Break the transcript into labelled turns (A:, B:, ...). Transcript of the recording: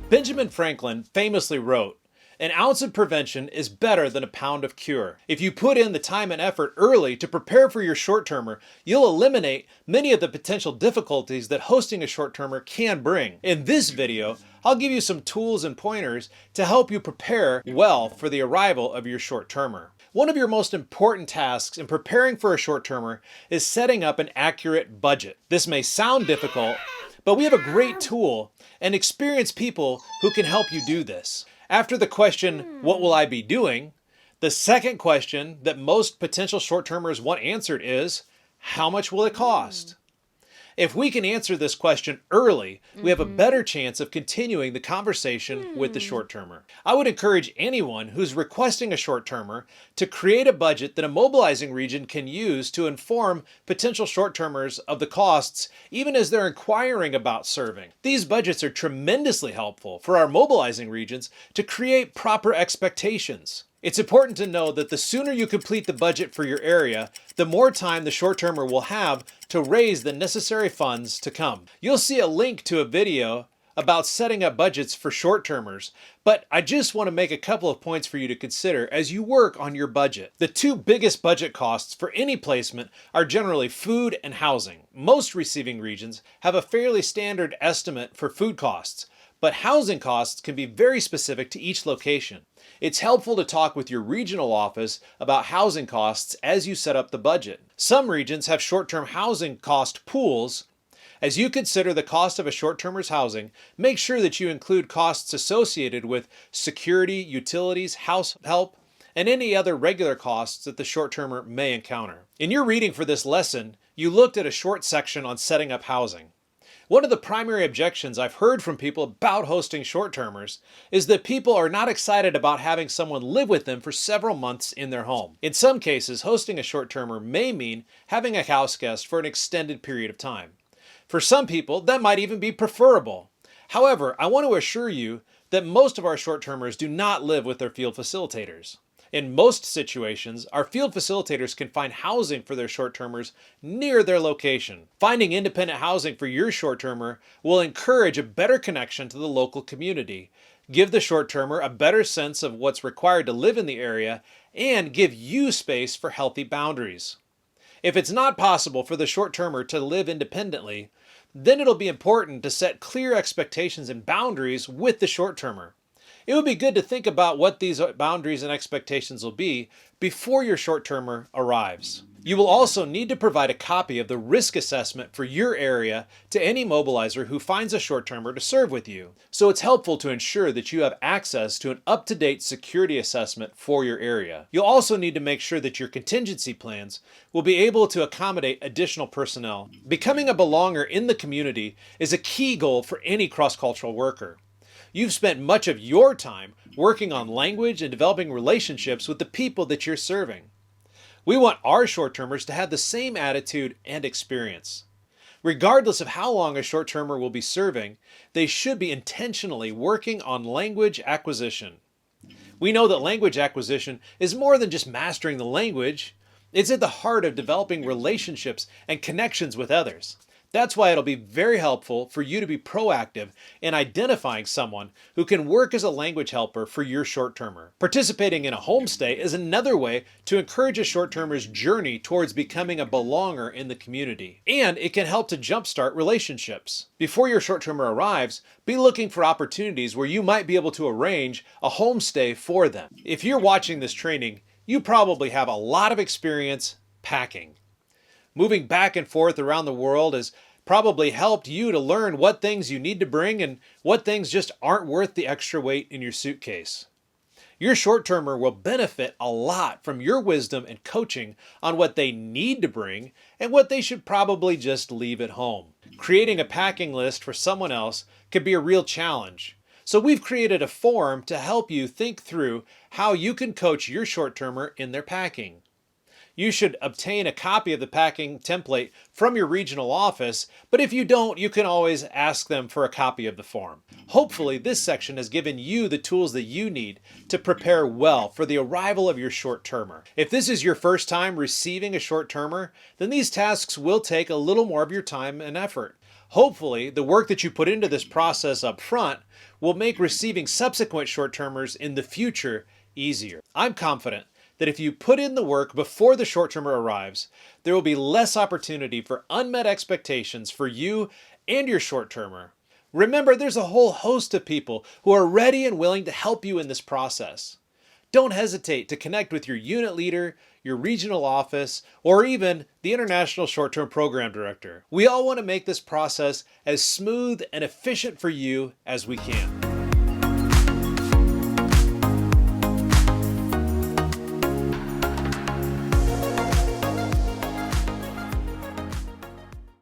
A: Benjamin Franklin famously wrote, "An ounce of prevention is better than a pound of cure." If you put in the time and effort early to prepare for your short-termer, you'll eliminate many of the potential difficulties that hosting a short-termer can bring. In this video, I'll give you some tools and pointers to help you prepare well for the arrival of your short-termer. One of your most important tasks in preparing for a short-termer is setting up an accurate budget. This may sound difficult, but we have a great tool and experienced people who can help you do this. After the question, "What will I be doing?" the second question that most potential short-termers want answered is, "How much will it cost?" If we can answer this question early, we have a better chance of continuing the conversation with the short-termer. I would encourage anyone who's requesting a short-termer to create a budget that a mobilizing region can use to inform potential short-termers of the costs, even as they're inquiring about serving. These budgets are tremendously helpful for our mobilizing regions to create proper expectations. It's important to know that the sooner you complete the budget for your area, the more time the short-termer will have to raise the necessary funds to come. You'll see a link to a video about setting up budgets for short-termers, but I just want to make a couple of points for you to consider as you work on your budget. The two biggest budget costs for any placement are generally food and housing. Most receiving regions have a fairly standard estimate for food costs, but housing costs can be very specific to each location. It's helpful to talk with your regional office about housing costs as you set up the budget. Some regions have short-term housing cost pools. As you consider the cost of a short-termer's housing, make sure that you include costs associated with security, utilities, house help, and any other regular costs that the short-termer may encounter. In your reading for this lesson, you looked at a short section on setting up housing. One of the primary objections I've heard from people about hosting short-termers is that people are not excited about having someone live with them for several months in their home. In some cases, hosting a short-termer may mean having a house guest for an extended period of time. For some people, that might even be preferable. However, I want to assure you that most of our short-termers do not live with their field facilitators. In most situations, our field facilitators can find housing for their short-termers near their location. Finding independent housing for your short-termer will encourage a better connection to the local community, give the short-termer a better sense of what's required to live in the area, and give you space for healthy boundaries. If it's not possible for the short-termer to live independently, then it'll be important to set clear expectations and boundaries with the short-termer. It would be good to think about what these boundaries and expectations will be before your short-termer arrives. You will also need to provide a copy of the risk assessment for your area to any mobilizer who finds a short-termer to serve with you. So it's helpful to ensure that you have access to an up-to-date security assessment for your area. You'll also need to make sure that your contingency plans will be able to accommodate additional personnel. Becoming a belonger in the community is a key goal for any cross-cultural worker. You've spent much of your time working on language and developing relationships with the people that you're serving. We want our short-termers to have the same attitude and experience. Regardless of how long a short-termer will be serving, they should be intentionally working on language acquisition. We know that language acquisition is more than just mastering the language. It's at the heart of developing relationships and connections with others. That's why it'll be very helpful for you to be proactive in identifying someone who can work as a language helper for your short-termer. Participating in a homestay is another way to encourage a short-termer's journey towards becoming a belonger in the community. And it can help to jumpstart relationships. Before your short-termer arrives, be looking for opportunities where you might be able to arrange a homestay for them. If you're watching this training, you probably have a lot of experience packing. Moving back and forth around the world has probably helped you to learn what things you need to bring and what things just aren't worth the extra weight in your suitcase. Your short-termer will benefit a lot from your wisdom and coaching on what they need to bring and what they should probably just leave at home. Creating a packing list for someone else could be a real challenge. So we've created a form to help you think through how you can coach your short-termer in their packing. You should obtain a copy of the packing template from your regional office, but if you don't, you can always ask them for a copy of the form. Hopefully, this section has given you the tools that you need to prepare well for the arrival of your short-termer. If this is your first time receiving a short-termer, then these tasks will take a little more of your time and effort. Hopefully, the work that you put into this process up front will make receiving subsequent short-termers in the future easier. I'm confident that if you put in the work before the short-termer arrives, there will be less opportunity for unmet expectations for you and your short-termer. Remember, there's a whole host of people who are ready and willing to help you in this process. Don't hesitate to connect with your unit leader, your regional office, or even the International Short-Term Program Director. We all want to make this process as smooth and efficient for you as we can.